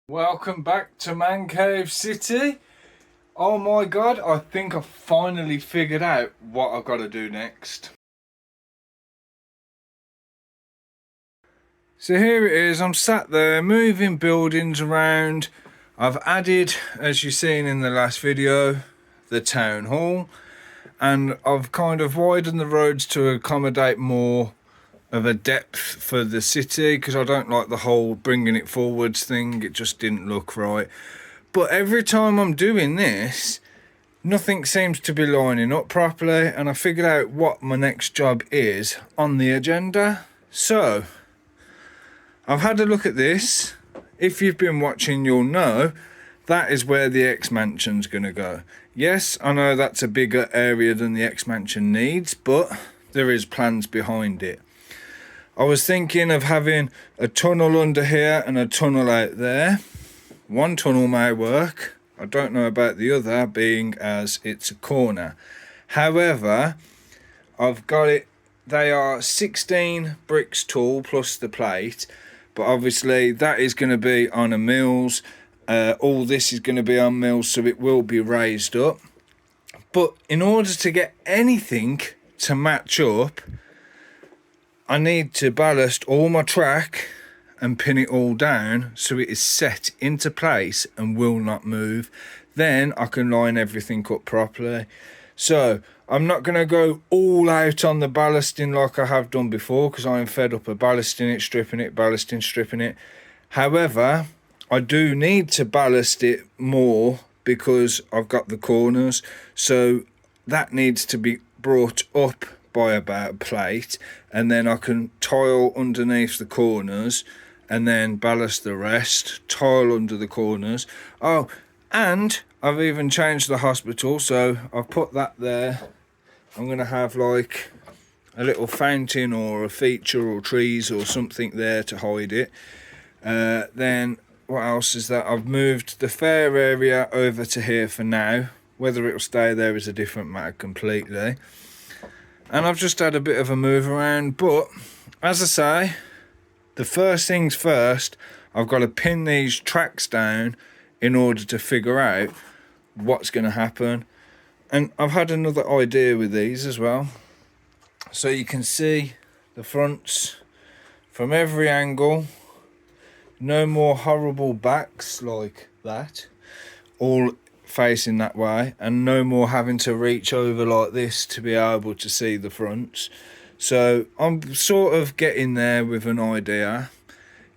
Welcome back to Mancave City. Oh my god, I think I finally figured out what I've got to do next. So here it is, I'm sat there moving buildings around. I've added, as you've seen in the last video, the town hall, and I've kind of widened the roads to accommodate more of a depth for the city, because I don't like the whole bringing it forwards thing. It just didn't look right. But every time I'm doing this, nothing seems to be lining up properly, and I figured out what my next job is on the agenda. So I've had a look at this. If you've been watching, you'll know that is where the X-Mansion's going to go. Yes, I know that's a bigger area than the X-Mansion needs, but there is plans behind it. I was thinking of having a tunnel under here and a tunnel out there. One tunnel may work. I don't know about the other, being as it's a corner. However, I've got it. They are 16 bricks tall plus the plate, but obviously that is going to be on a mills. All this is going to be on mills, so it will be raised up. But in order to get anything to match up, I need to ballast all my track and pin it all down so it is set into place and will not move. Then I can line everything up properly. So I'm not going to go all out on the ballasting like I have done before, because I'm fed up of ballasting it, stripping it, ballasting, stripping it. However, I do need to ballast it more because I've got the corners, so that needs to be brought up by about a plate, and then I can tile underneath the corners and then ballast the rest, tile under the corners. Oh, and I've even changed the hospital, so I've put that there. I'm going to have like a little fountain or a feature or trees or something there to hide it. Then what else is that? I've moved the fair area over to here for now. Whether it'll stay there is a different matter completely. And I've just had a bit of a move around, but as I say, the first things first, I've got to pin these tracks down in order to figure out what's going to happen. And I've had another idea with these as well. So you can see the fronts from every angle. No more horrible backs like that, all facing that way, and no more having to reach over like this to be able to see the fronts. So I'm sort of getting there with an idea.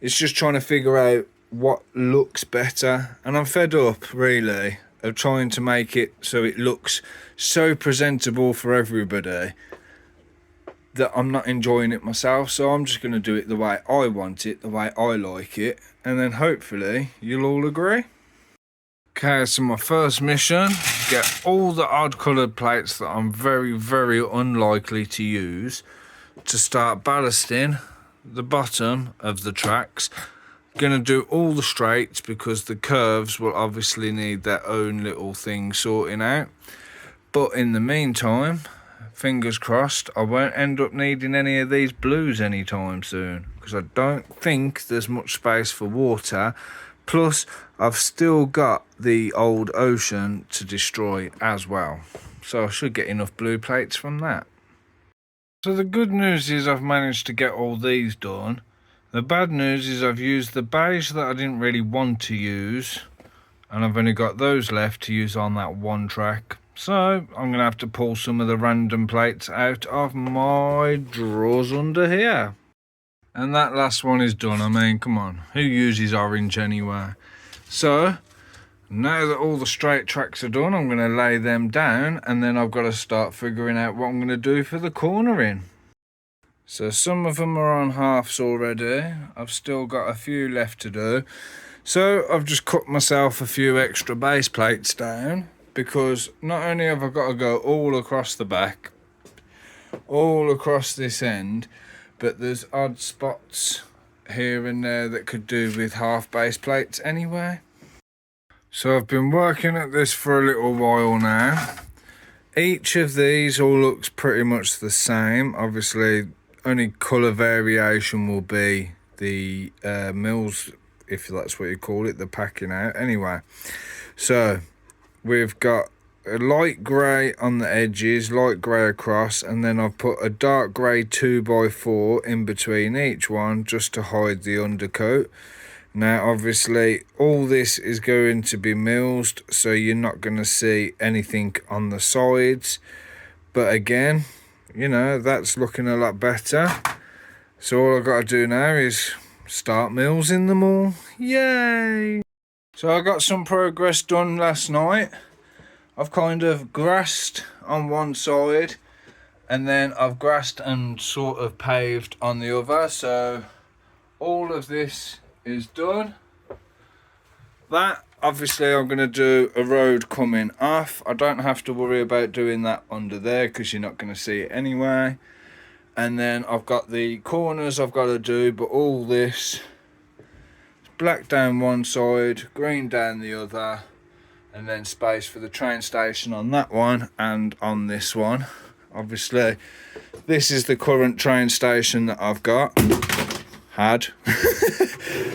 It's just trying to figure out what looks better, and I'm fed up really of trying to make it so it looks so presentable for everybody that I'm not enjoying it myself. So I'm just going to do it the way I want it, the way I like it, and then hopefully you'll all agree. Okay, so my first mission, get all the odd coloured plates that I'm very, very unlikely to use to start ballasting the bottom of the tracks. Gonna do all the straights because the curves will obviously need their own little thing sorting out. But in the meantime, fingers crossed, I won't end up needing any of these blues anytime soon, because I don't think there's much space for water. Plus, I've still got the old ocean to destroy as well. So I should get enough blue plates from that. So the good news is I've managed to get all these done. The bad news is I've used the beige that I didn't really want to use, and I've only got those left to use on that one track. So I'm going to have to pull some of the random plates out of my drawers under here. And that last one is done. I mean, come on, who uses orange anyway? So now that all the straight tracks are done, I'm going to lay them down, and then I've got to start figuring out what I'm going to do for the cornering. So some of them are on halves already. I've still got a few left to do. So I've just cut myself a few extra base plates down, because not only have I got to go all across the back, all across this end, but there's odd spots here and there that could do with half base plates anyway. So I've been working at this for a little while now. Each of these all looks pretty much the same. Obviously, only colour variation will be the mills if that's what you call it, the packing out. Anyway, so we've got a light grey on the edges, light grey across, and then I've put a dark grey 2x4 in between each one just to hide the undercoat. Now obviously all this is going to be milled, so you're not going to see anything on the sides, but again, you know, that's looking a lot better. So all I've got to do now is start millsing them all. Yay! So I got some progress done last night. I've kind of grassed on one side, and then I've grassed and sort of paved on the other. So all of this is done. That, obviously I'm going to do a road coming off. I don't have to worry about doing that under there because you're not going to see it anyway. And then I've got the corners I've got to do, but all this, black down one side, green down the other, and then space for the train station on that one and on this one. Obviously this is the current train station that I've had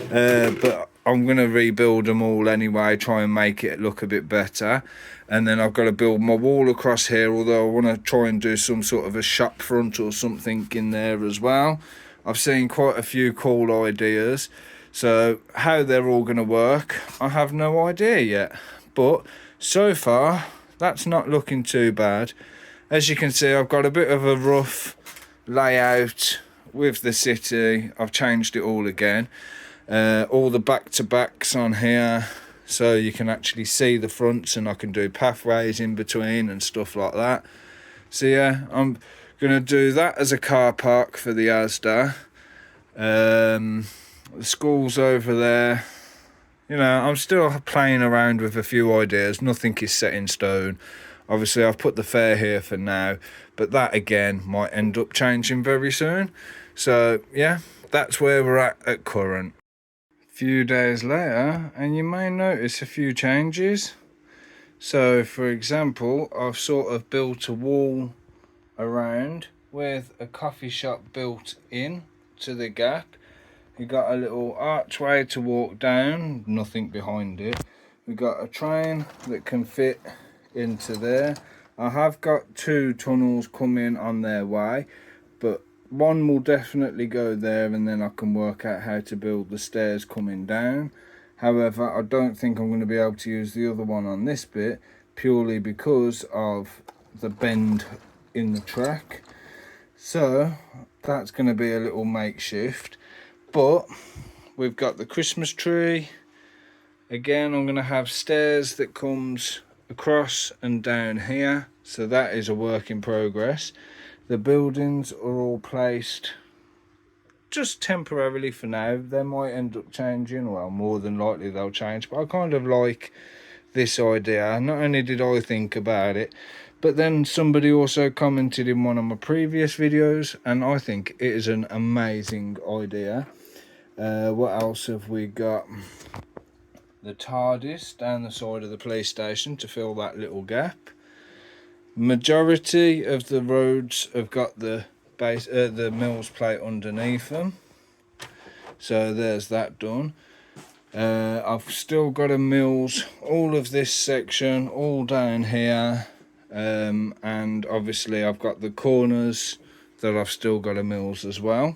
but I'm going to rebuild them all anyway, try and make it look a bit better. And then I've got to build my wall across here, although I want to try and do some sort of a shop front or something in there as well. I've seen quite a few cool ideas, so how they're all going to work I have no idea yet, but so far that's not looking too bad. As you can see, I've got a bit of a rough layout with the city. I've changed it all again. All the back-to-backs on here, so you can actually see the fronts, and I can do pathways in between and stuff like that. So yeah, I'm gonna do that as a car park for the Asda. The school's over there. You know, I'm still playing around with a few ideas. Nothing is set in stone. Obviously I've put the fair here for now, but that again might end up changing very soon. So yeah, that's where we're at current. Few days later, and you may notice a few changes. So for example, I've sort of built a wall around with a coffee shop built in to the gap. You got a little archway to walk down, nothing behind it. We got a train that can fit into there. I have got 2 tunnels coming on their way, but one will definitely go there, and then I can work out how to build the stairs coming down. However, I don't think I'm going to be able to use the other one on this bit, purely because of the bend in the track. So that's going to be a little makeshift, but we've got the Christmas tree. Again, I'm going to have stairs that comes across and down here, so that is a work in progress. The buildings are all placed just temporarily for now. They might end up changing, well, more than likely they'll change, but I kind of like this idea. Not only did I think about it, but then somebody also commented in one of my previous videos, and I think it is an amazing idea. What else have we got? The TARDIS down the side of the police station to fill that little gap. Majority of the roads have got the base, the mills plate underneath them, so there's that done. I've still got a mills all of this section, all down here, and obviously I've got the corners that I've still got a mills as well.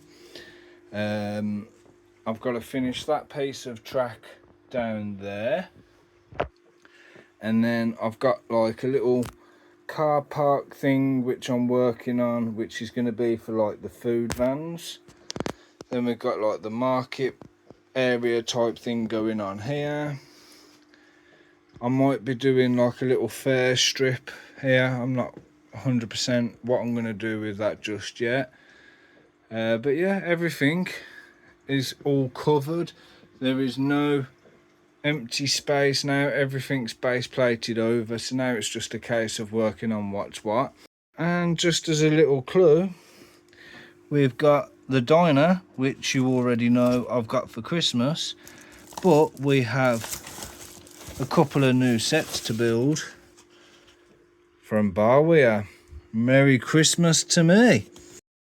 I've got to finish that piece of track down there, and then I've got like a little car park thing which I'm working on, which is going to be for like the food vans. Then we've got like the market area type thing going on here. I might be doing like a little fair strip here. I'm not 100% what I'm going to do with that just yet, but yeah, everything is all covered. There is no empty space now, everything's base plated over, so now it's just a case of working on what's what. And just as a little clue, we've got the diner, which you already know I've got for Christmas, but we have a couple of new sets to build from Barweer. Merry Christmas to me.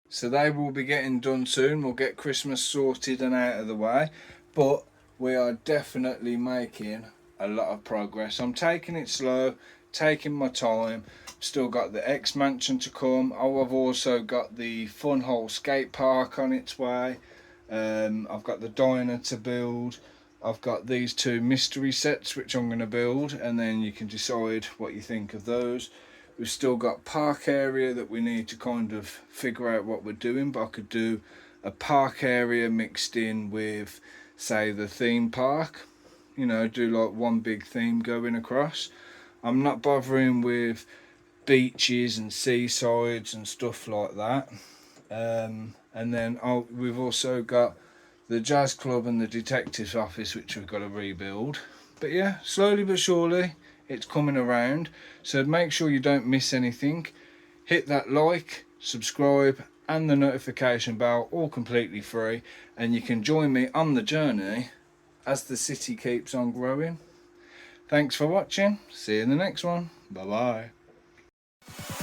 So they will be getting done soon. We'll get Christmas sorted and out of the way, but we are definitely making a lot of progress. I'm taking it slow, taking my time. Still got the X mansion to come. Oh, I've also got the Funwhole skate park on its way. I've got the diner to build. I've got these two mystery sets which I'm going to build, and then you can decide what you think of those. We've still got park area that we need to kind of figure out what we're doing, but I could do a park area mixed in with, say, the theme park. You know, do like one big theme going across. I'm not bothering with beaches and seasides and stuff like that. And then we've also got the jazz club and the detective's office, which we've got to rebuild. But yeah, slowly but surely it's coming around. So make sure you don't miss anything. Hit that like, subscribe and the notification bell, all completely free, and you can join me on the journey as the city keeps on growing. Thanks for watching. See you in the next one. Bye bye.